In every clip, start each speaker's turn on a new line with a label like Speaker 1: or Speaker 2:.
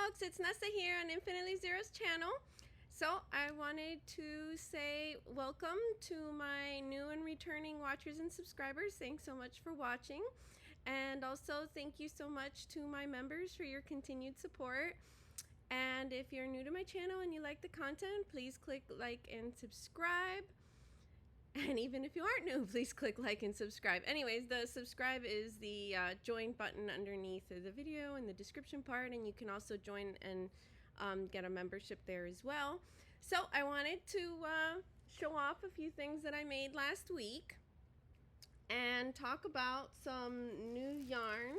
Speaker 1: folks, it's Nessa here on Infinitely Zero's channel. So I wanted to say welcome to my new and returning watchers and subscribers. Thanks so much for watching. And also thank you so much to my members for your continued support. And if you're new to my channel and you like the content, please click like and subscribe. And even if you aren't new, please click like and subscribe. Anyways, the subscribe is the join button underneath the video in the description part, and you can also join and get a membership there as well. So I wanted to show off a few things that I made last week and talk about some new yarn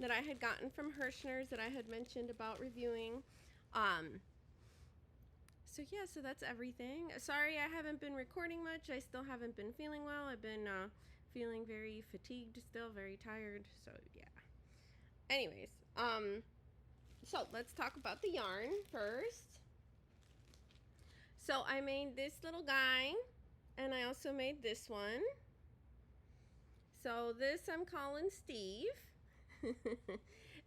Speaker 1: that I had gotten from Herrschners that I had mentioned about reviewing. So yeah, so that's everything. Sorry I haven't been recording much. I still haven't been feeling well. I've been feeling very fatigued still, very tired. So yeah. Anyways, so let's talk about the yarn first. So I made this little guy, and I also made this one. So this I'm calling Steve.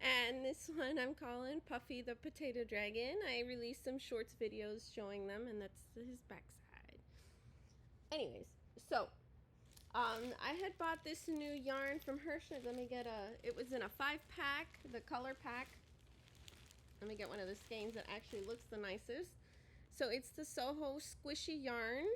Speaker 1: And this one I'm calling Puffy the Potato Dragon. I released some shorts videos showing them, and that's his backside. Anyways, so I had bought this new yarn from Herrschners. Let me get it was in a 5-pack, the color pack. Let me get one of the skeins that actually looks the nicest. So it's the Soho Skwishy Yarn.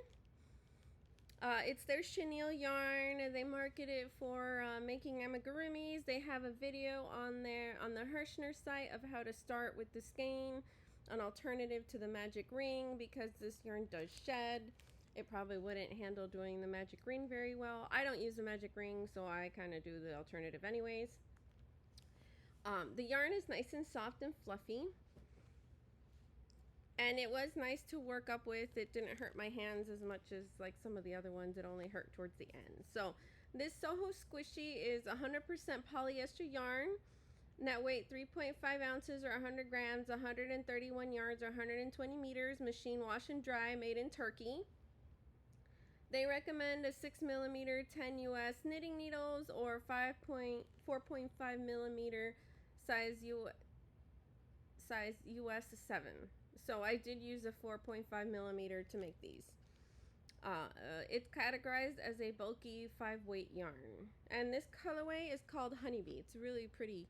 Speaker 1: It's their chenille yarn. They market it for making amigurumis. They have a video on the Herrschner site of how to start with the skein, an alternative to the magic ring, because this yarn does shed. It probably wouldn't handle doing the magic ring very well. I don't use the magic ring, so I kind of do the alternative anyways. The yarn is nice and soft and fluffy. And it was nice to work up with. It didn't hurt my hands as much as like some of the other ones. It only hurt towards the end. So this Soho Skwishy is 100% polyester yarn. Net weight 3.5 ounces or 100 grams, 131 yards or 120 meters. Machine wash and dry, made in Turkey. They recommend a 6mm 10 US knitting needles or 4.5 millimeter size US 7. So I did use a 4.5 millimeter to make these. It's categorized as a bulky 5-weight yarn. And this colorway is called Honeybee. It's really pretty,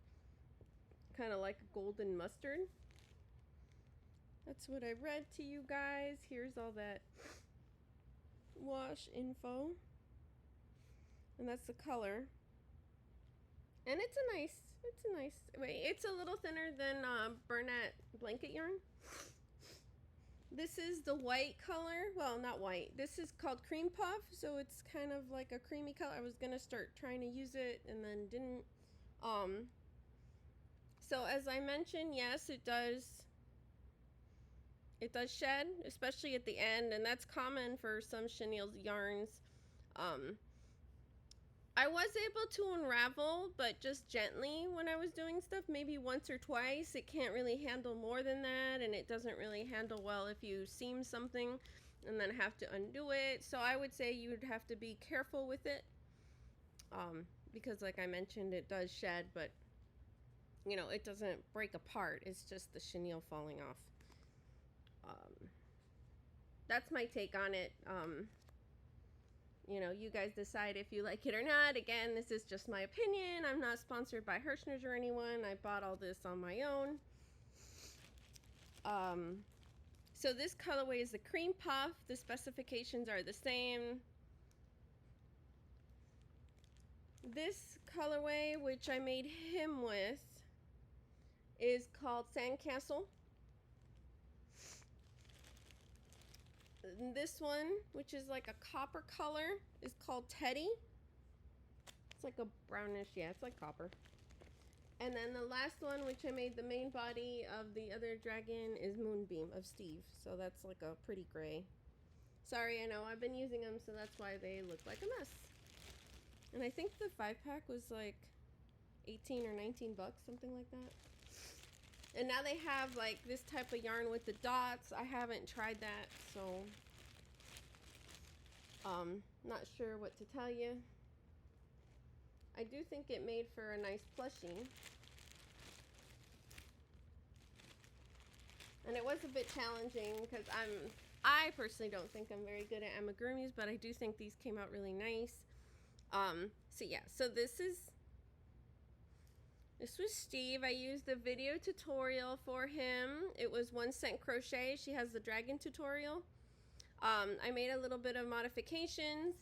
Speaker 1: kind of like a golden mustard. That's what I read to you guys. Here's all that wash info. And that's the color. And it's a nice wait, it's a little thinner than Bernat blanket yarn. This is the white color. Well, not white. This is called Cream Puff, so it's kind of like a creamy color. I was gonna start trying to use it and then didn't. So as I mentioned, yes, it does shed, especially at the end, and that's common for some chenille yarns. I was able to unravel, but just gently when I was doing stuff, maybe once or twice. It can't really handle more than that, and it doesn't really handle well if you seam something and then have to undo it. So I would say you would have to be careful with it, because like I mentioned, it does shed, but you know, it doesn't break apart. It's just the chenille falling off. That's my take on it. You know, you guys decide if you like it or not. Again, this is just my opinion. I'm not sponsored by Herrschners or anyone. I bought all this on my own. So this colorway is the Cream Puff. The specifications are the same. This colorway, which I made him with, is called Sandcastle. This one, which is like a copper color, is called Teddy. It's like a brownish, yeah, it's like copper. And then the last one, which I made the main body of the other dragon, is Moonbeam of Steve. So that's like a pretty gray. Sorry, I know, I've been using them, so that's why they look like a mess. And I think the 5-pack was like 18 or 19 bucks, something like that. And now they have like this type of yarn with the dots. I haven't tried that, so not sure what to tell you. I do think it made for a nice plushie. And it was a bit challenging because I personally don't think I'm very good at amigurumis, but I do think these came out really nice. So yeah, so this was Steve. I used the video tutorial for him. It was One Cent Crochet. She has the dragon tutorial. I made a little bit of modifications.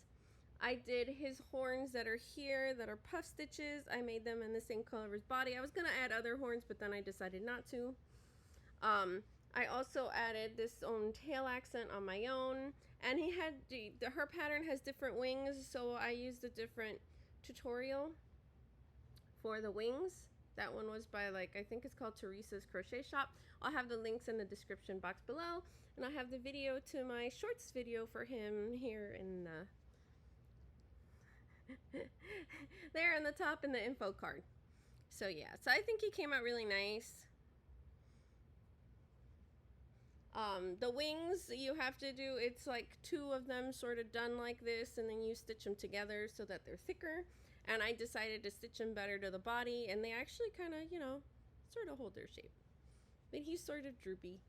Speaker 1: I did his horns that are here that are puff stitches. I made them in the same color as his body. I was gonna add other horns, but then I decided not to. I also added this own tail accent on my own, and he had her pattern has different wings, so I used a different tutorial for the wings. That one was by, like, I think it's called Teresa's Crochet Shop. I'll have the links in the description box below, and I have the video to my shorts video for him here in the there in the top in the info card. So yeah, so I think he came out really nice. The wings you have to do, it's like 2 of them sort of done like this, and then you stitch them together so that they're thicker. And I decided to stitch them better to the body, and they actually kind of, you know, sort of hold their shape. But he's sort of droopy.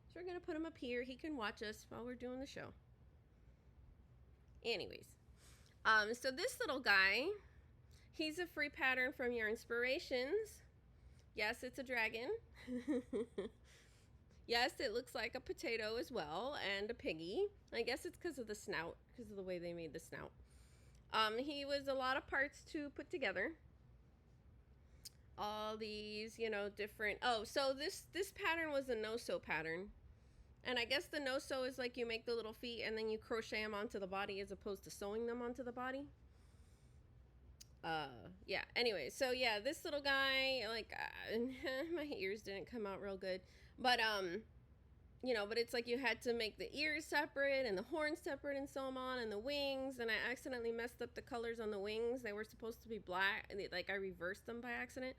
Speaker 1: So we're going to put him up here. He can watch us while we're doing the show. Anyways, so this little guy, he's a free pattern from Yarn Inspirations. Yes, it's a dragon. Yes, it looks like a potato as well, and a piggy. I guess it's because of the snout, because of the way they made the snout. He was a lot of parts to put together. All these, you know, different... Oh, so this pattern was a no-sew pattern. And I guess the no-sew is like you make the little feet and then you crochet them onto the body as opposed to sewing them onto the body. Yeah, anyway, so yeah, this little guy, like, my ears didn't come out real good. But, you know, but it's like you had to make the ears separate and the horns separate and so on, and the wings, and I accidentally messed up the colors on the wings. They were supposed to be black, and like I reversed them by accident.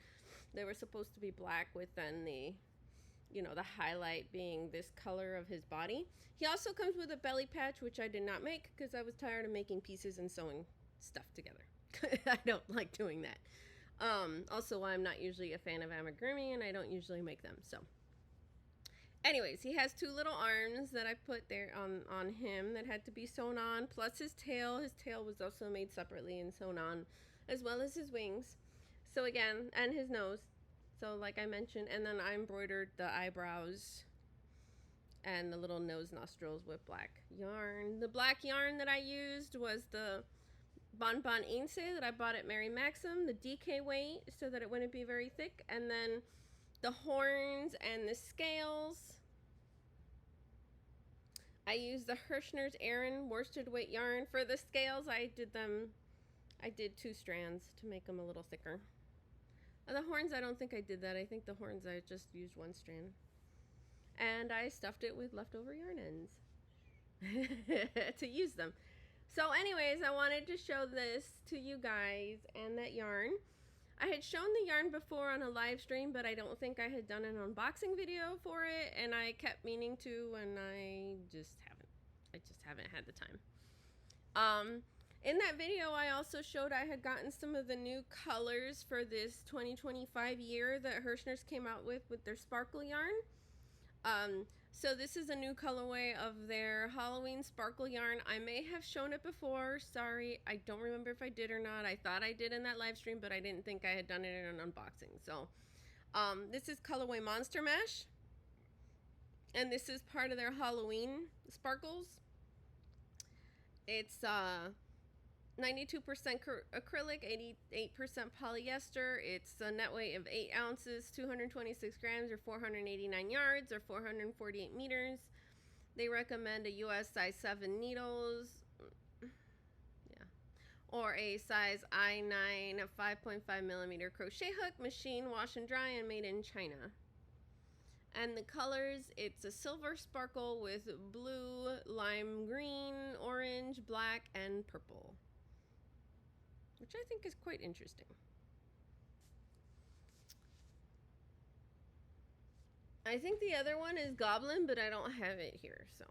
Speaker 1: They were supposed to be black with then the, you know, the highlight being this color of his body. He also comes with a belly patch, which I did not make because I was tired of making pieces and sewing stuff together. I don't like doing that. Also, I'm not usually a fan of amigurumi, and I don't usually make them, so... Anyways, he has 2 little arms that I put there on him that had to be sewn on, plus his tail. His tail was also made separately and sewn on, as well as his wings. So again, and his nose. So like I mentioned, and then I embroidered the eyebrows and the little nose nostrils with black yarn. The black yarn that I used was the Bon Bon Ince that I bought at Mary Maxim, the DK weight, so that it wouldn't be very thick, and then the horns and the scales. I used the Herrschners Aran worsted weight yarn. For the scales, I did 2 strands to make them a little thicker. The horns, I don't think I did that. I think the horns, I just used 1 strand. And I stuffed it with leftover yarn ends to use them. So anyways, I wanted to show this to you guys and that yarn. I had shown the yarn before on a live stream, but I don't think I had done an unboxing video for it, and I kept meaning to, and I just haven't had the time. In that video, I also showed I had gotten some of the new colors for this 2025 year that Herrschners came out with their sparkle yarn. So this is a new colorway of their Halloween sparkle yarn. I may have shown it before. Sorry, I don't remember if I did or not. I thought I did in that live stream, but I didn't think I had done it in an unboxing. So this is colorway Monster Mash. And this is part of their Halloween sparkles. It's 92% acrylic, 88% polyester. It's a net weight of 8 ounces, 226 grams, or 489 yards, or 448 meters. They recommend a US size 7 needles, yeah, or a size I9 5.5 millimeter crochet hook, machine, wash and dry, and made in China. And the colors, it's a silver sparkle with blue, lime green, orange, black, and purple, which I think is quite interesting. I think the other one is Goblin, but I don't have it here, so.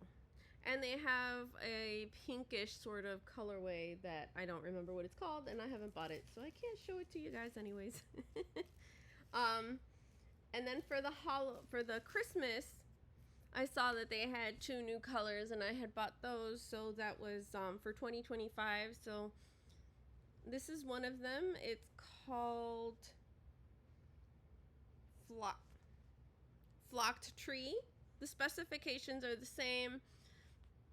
Speaker 1: And they have a pinkish sort of colorway that I don't remember what it's called, and I haven't bought it, so I can't show it to you guys anyways. And then for the Christmas, I saw that they had 2 new colors, and I had bought those, so that was for 2025. So this is one of them. It's called Flocked Tree. The specifications are the same.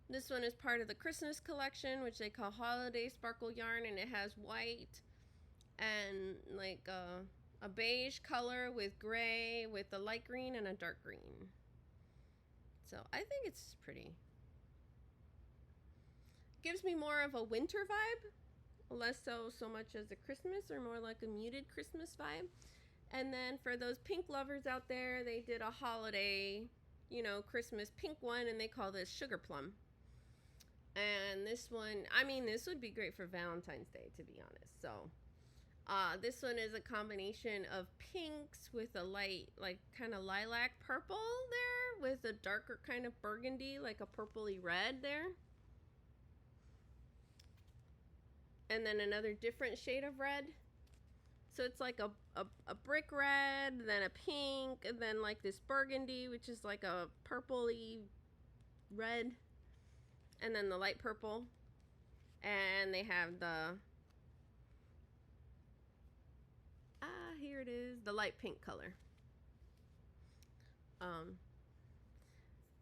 Speaker 1: This one is part of the Christmas collection, which they call Holiday Sparkle Yarn, and it has white and like a beige color with gray, with a light green and a dark green. So I think it's pretty. Gives me more of a winter vibe, less so much as a Christmas, or more like a muted Christmas vibe. And then for those pink lovers out there, they did a holiday, you know, Christmas pink one, and they call this Sugar Plum. And this one, I mean, this would be great for Valentine's Day, to be honest. So this one is a combination of pinks with a light, like kind of lilac purple there, with a darker kind of burgundy, like a purpley red there. And then another different shade of red. So it's like a brick red, then a pink, and then like this burgundy, which is like a purpley red, and then the light purple. And they have the, here it is, the light pink color.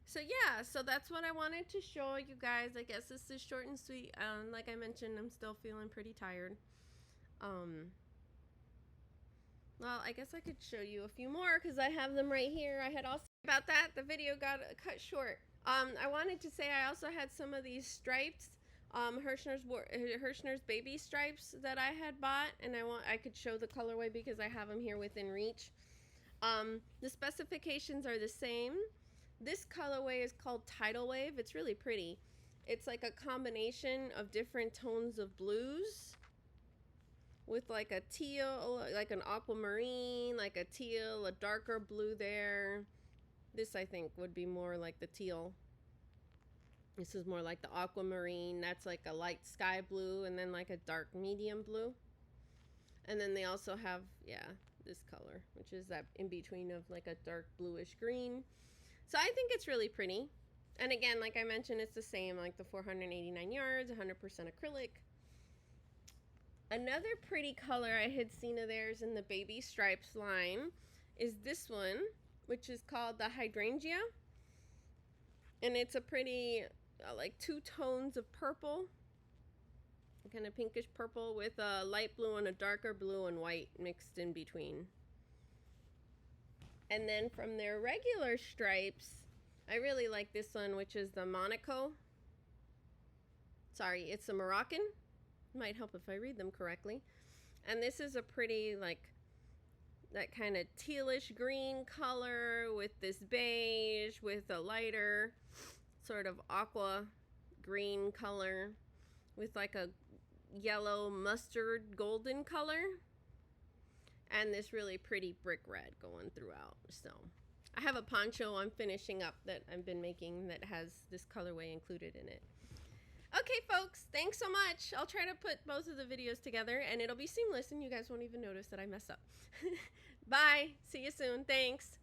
Speaker 1: So yeah, so that's what I wanted to show you guys. I guess this is short and sweet. Like I mentioned, I'm still feeling pretty tired. Well, I guess I could show you a few more because I have them right here. I had also about that. The video got cut short. I wanted to say I also had some of these stripes, Herrschners baby stripes that I had bought, and I could show the colorway because I have them here within reach. The specifications are the same. This colorway is called Tidal Wave. It's really pretty. It's like a combination of different tones of blues with like a teal, like an aquamarine, like a teal, a darker blue there. This I think would be more like the teal. This is more like the aquamarine. That's like a light sky blue, and then like a dark medium blue. And then they also have, yeah, this color, which is that in between of like a dark bluish green. So I think it's really pretty. And again, like I mentioned, it's the same, like the 489 yards, 100% acrylic. Another pretty color I had seen of theirs in the baby stripes line is this one, which is called the Hydrangea. And it's a pretty, like 2 tones of purple, kind of pinkish purple with a light blue and a darker blue and white mixed in between. And then from their regular stripes, I really like this one, which is the Monaco. Sorry, it's a Moroccan. Might help if I read them correctly. And this is a pretty, like, that kind of tealish green color with this beige with a lighter sort of aqua green color with like a yellow mustard golden color, and this really pretty brick red going throughout. So I have a poncho I'm finishing up that I've been making that has this colorway included in it. Okay, folks, thanks so much. I'll try to put both of the videos together, and it'll be seamless, and you guys won't even notice that I mess up. Bye. See you soon. Thanks.